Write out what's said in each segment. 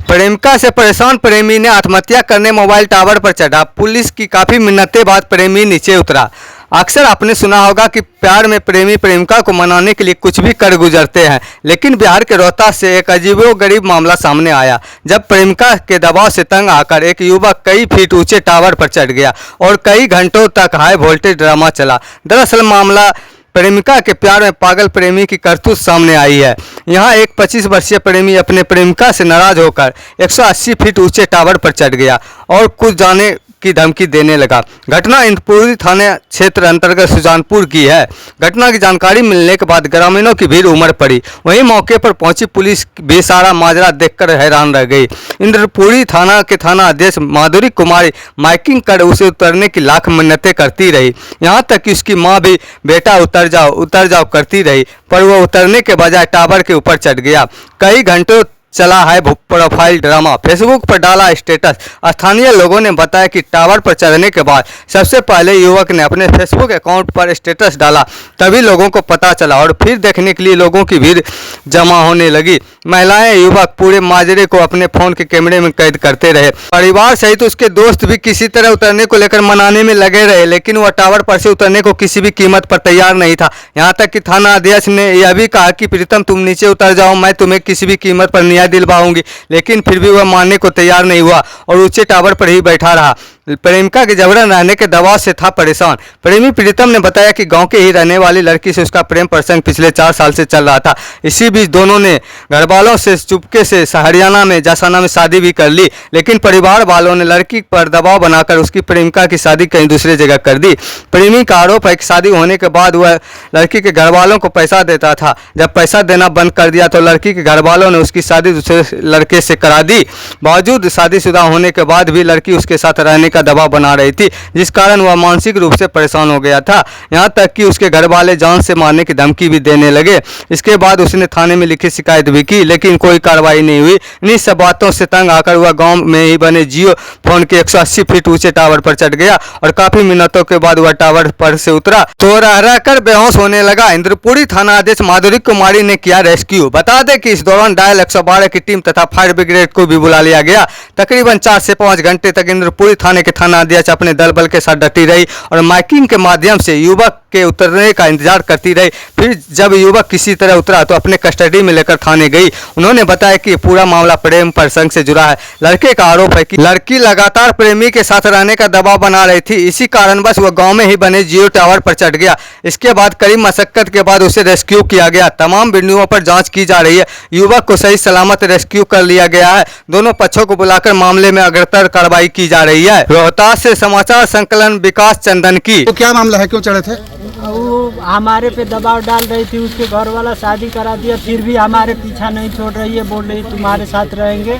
प्रेमिका से परेशान प्रेमी ने आत्महत्या करने मोबाइल टावर पर चढ़ा। पुलिस की काफ़ी मिन्नतें बाद प्रेमी नीचे उतरा। अक्सर आपने सुना होगा कि प्यार में प्रेमी प्रेमिका को मनाने के लिए कुछ भी कर गुजरते हैं, लेकिन बिहार के रोहतास से एक अजीबोगरीब मामला सामने आया, जब प्रेमिका के दबाव से तंग आकर एक युवक कई फीट ऊंचे टावर पर चढ़ गया और कई घंटों तक हाई वोल्टेज ड्रामा चला। दरअसल मामला प्रेमिका के प्यार में पागल प्रेमी की करतूत सामने आई है। यहाँ एक 25 वर्षीय प्रेमी अपने प्रेमिका से नाराज होकर 180 फीट ऊंचे टावर पर चढ़ गया और कुछ जाने की धमकी देने लगा। घटना इंद्रपुरी थाने क्षेत्र अंतर्गत सुजानपुर की है। घटना की जानकारी मिलने के बाद ग्रामीणों की भीड़ उमड़ पड़ी। वहीं मौके पर पहुंची पुलिस भी सारा माजरा देखकर हैरान रह गई। इंद्रपुरी थाना के थाना अध्यक्ष माधुरी कुमारी माइकिंग कर उसे उतरने की लाख मिन्नतें करती रही। यहाँ तक कि उसकी माँ भी बेटा उतर जाओ करती रही, पर वह उतरने के बजाय टावर के ऊपर चढ़ गया। कई घंटों चला है प्रोफाइल ड्रामा, फेसबुक पर डाला स्टेटस। स्थानीय लोगों ने बताया कि टावर पर चढ़ने के बाद सबसे पहले युवक ने अपने फेसबुक अकाउंट पर स्टेटस डाला, तभी लोगों को पता चला और फिर देखने के लिए लोगों की भीड़ जमा होने लगी। महिलाएं युवक पूरे माजरे को अपने फोन के कैमरे में कैद करते रहे। परिवार सहित उसके दोस्त भी किसी तरह उतरने को लेकर मनाने में लगे रहे, लेकिन वह टावर पर से उतरने को किसी भी कीमत पर तैयार नहीं था। यहाँ तक कि थाना अध्यक्ष ने यह भी कहा कि प्रीतम तुम नीचे उतर जाओ, मैं तुम्हें किसी भी कीमत पर न्याय दिलवाऊंगी, लेकिन फिर भी वह मानने को तैयार नहीं हुआ और ऊंचे टावर पर ही बैठा रहा। प्रेमिका के जबरन रहने के दबाव से था परेशान। प्रेमी प्रीतम ने बताया कि गांव के ही रहने वाली लड़की से उसका प्रेम प्रसंग पिछले 4 साल से चल रहा था। इसी बीच दोनों ने घर वालों से चुपके से हरियाणा में जसाना में शादी भी कर ली, लेकिन परिवार वालों ने लड़की पर दबाव बनाकर उसकी प्रेमिका की शादी कहीं दूसरी जगह कर दी। प्रेमी का आरोप है कि शादी होने के बाद वह लड़की के घर वालों को पैसा देता था। जब पैसा देना बंद कर दिया तो लड़की के घर वालों ने उसकी शादी दूसरे लड़के से करा दी। बावजूद शादीशुदा होने के बाद भी लड़की उसके साथ रहने का दबाव बना रही थी, जिस कारण वह मानसिक रूप से परेशान हो गया था। यहां तक कि उसके घर वाले जान से मारने की धमकी भी देने लगे। इसके बाद उसने थाने में लिखित शिकायत भी की, लेकिन कोई कार्रवाई नहीं हुई। इन्हीं सब बातों से तंग आकर वह गांव में ही बने जियो फोन के 180 फीट ऊंचे टावर पर चढ़ गया और काफी मिन्नतों के बाद वह टावर पर से उतरा तो रह कर बेहोश होने लगा। इंद्रपुरी थाना अध्यक्ष माधुरी कुमारी ने किया रेस्क्यू। बता दें कि इस दौरान डायल 112 की टीम तथा फायर ब्रिगेड को भी बुला लिया गया। तकरीबन 4 से 5 घंटे तक इंद्रपुरी थाने के थाना अध्यक्ष अपने दल बल के साथ डटी रही और माइकिंग के माध्यम से युवक के उतरने का इंतजार करती रही। फिर जब युवक किसी तरह उतरा तो अपने कस्टडी में लेकर थाने गई। उन्होंने बताया कि पूरा मामला प्रेम प्रसंग से जुड़ा है। लड़के का आरोप है कि लड़की लगातार प्रेमी के साथ रहने का दबाव बना रही थी, इसी कारणवश वह गांव में ही बने जियो टावर पर चढ़ गया। इसके बाद कड़ी मशक्कत के बाद उसे रेस्क्यू किया गया। तमाम बिंदुओं पर जांच की जा रही है। युवक को सही सलामत रेस्क्यू कर लिया गया है। दोनों पक्षों को बुलाकर मामले में अग्रतर कार्रवाई की जा रही है। रोहतास से समाचार संकलन विकास चंदन की। तो क्या मामला है, क्यों चढ़े थे? वो हमारे पे दबाव डाल रही थी, उसके घर वाला शादी करा दिया, फिर भी हमारे पीछा नहीं छोड़ रही है, बोल रही तुम्हारे साथ रहेंगे।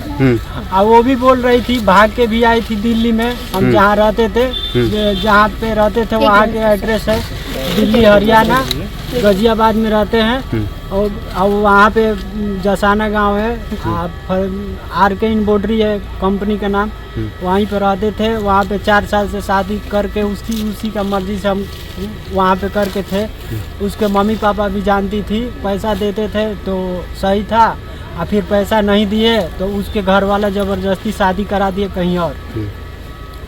और वो भी बोल रही थी, भाग के भी आई थी दिल्ली में। हम जहाँ रहते थे, जहाँ पे रहते थे वहाँ के एड्रेस है दिल्ली हरियाणा, गाजियाबाद में रहते हैं। और वहाँ पे जसाना गांव है, आरके इनबॉर्डरी है कंपनी का नाम, वहीं पर रहते थे। वहाँ पे 4 साल से शादी करके उसी का मर्जी से हम वहाँ पे करके थे। उसके मम्मी पापा भी जानती थी, पैसा देते थे तो सही था, और फिर पैसा नहीं दिए तो उसके घर वाला ज़बरदस्ती शादी करा दिए कहीं और।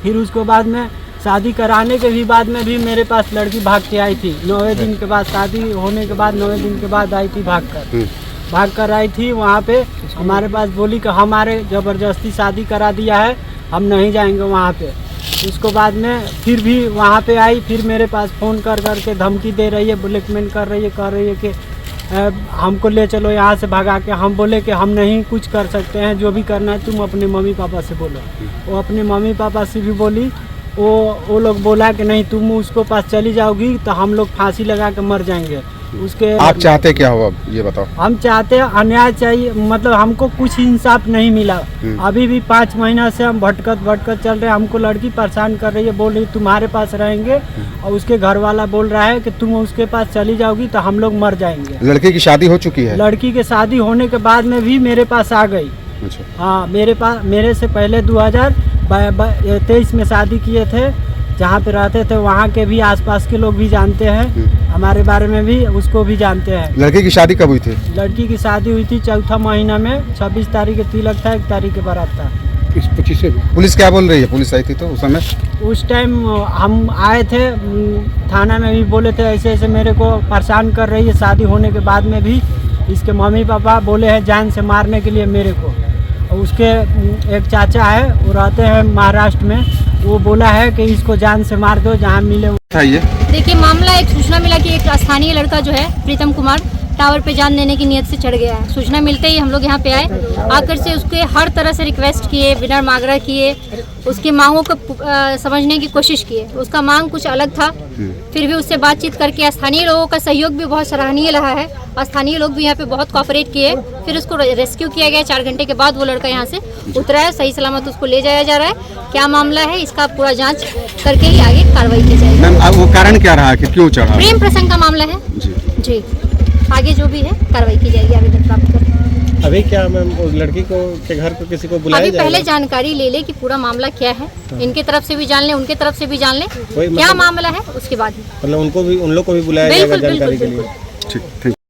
फिर उसके बाद में शादी कराने के भी बाद में भी मेरे पास लड़की भाग के आई थी। 9वें दिन के बाद, शादी होने के बाद 9वें दिन के बाद आई थी भाग कर आई थी। वहाँ पे हमारे पास बोली कि हमारे ज़बरदस्ती शादी करा दिया है, हम नहीं जाएंगे वहाँ पे। उसको बाद में फिर भी वहाँ पे आई, फिर मेरे पास फ़ोन कर के धमकी दे रही है, ब्लैकमेल कर रही है कि हमको ले चलो यहाँ से भगा के। हम बोले कि हम नहीं कुछ कर सकते हैं, जो भी करना है तुम अपने मम्मी पापा से बोलो। वो अपने मम्मी पापा से भी बोली, वो लोग बोला कि नहीं तुम उसको पास चली जाओगी तो हम लोग फांसी लगा के मर जाएंगे। उसके आप चाहते क्या हो, अब ये बताओ? हम चाहते हैं अन्याय चाहिए, मतलब हमको कुछ इंसाफ नहीं मिला। अभी भी 5 महीना से हम भटकत चल रहे हैं। हमको लड़की परेशान कर रही है, बोल रही तुम्हारे पास रहेंगे, और उसके घर वाला बोल रहा है कि तुम उसके पास चली जाओगी तो हम लोग मर जाएंगे। लड़के की शादी हो चुकी है? लड़की की शादी होने के बाद में भी मेरे पास आ गई। हाँ, मेरे से पहले 2023 में शादी किए थे। जहाँ पे रहते थे वहाँ के भी आसपास के लोग भी जानते हैं, हमारे बारे में भी उसको भी जानते हैं। लड़के की शादी कब हुई थी? लड़की की शादी हुई थी चौथा महीना में, 26 तारीख के तिलक था, 1 तारीख के बारात था। इस 25 से पुलिस क्या बोल रही है? पुलिस आई थी तो उस समय? उस टाइम हम आए थे, थाना में भी बोले थे ऐसे ऐसे मेरे को परेशान कर रही है, शादी होने के बाद में भी इसके मम्मी पापा बोले हैं जान से मारने के लिए मेरे को। और उसके एक चाचा है, वो रहते हैं महाराष्ट्र में, वो बोला है कि इसको जान से मार दो जहाँ मिले। ये देखिए, मामला एक सूचना मिला कि एक स्थानीय लड़का जो है प्रीतम कुमार टावर पे जान देने की नियत से चढ़ गया है। सूचना मिलते ही हम लोग यहाँ पे आए, आकर से उसके हर तरह से रिक्वेस्ट किए, विनम्र आग्रह किए, उसकी मांगों को समझने की कोशिश किए। उसका मांग कुछ अलग था, फिर भी उससे बातचीत करके स्थानीय लोगों का सहयोग भी बहुत सराहनीय रहा है। स्थानीय लोग भी यहाँ पे बहुत कोऑपरेट किए, फिर उसको रेस्क्यू किया गया। 4 घंटे के बाद वो लड़का यहाँ से उतरा है, सही सलामत उसको ले जाया जा रहा है। क्या मामला है इसका पूरा जाँच करके ही आगे कार्रवाई की जाएगी। मैम वो कारण क्या रहा कि क्यों चढ़ा? प्रेम प्रसंग का मामला है जी। आगे जो भी है कार्रवाई की जाएगी आवेदन प्राप्त कर। अभी क्या मैम उस लड़की को के घर को किसी को बुलाया अभी जाएगा? पहले जानकारी ले ले कि पूरा मामला क्या है, इनके तरफ से भी जान ले, उनके तरफ से भी जान ले वही क्या मतलब- मामला है, उसके बाद ही मतलब उन लोग को भी बुलाया जाएगा बिल्कुल जानकारी बिल्कुल के लिए। बिल्कुल। ठीक ठीक।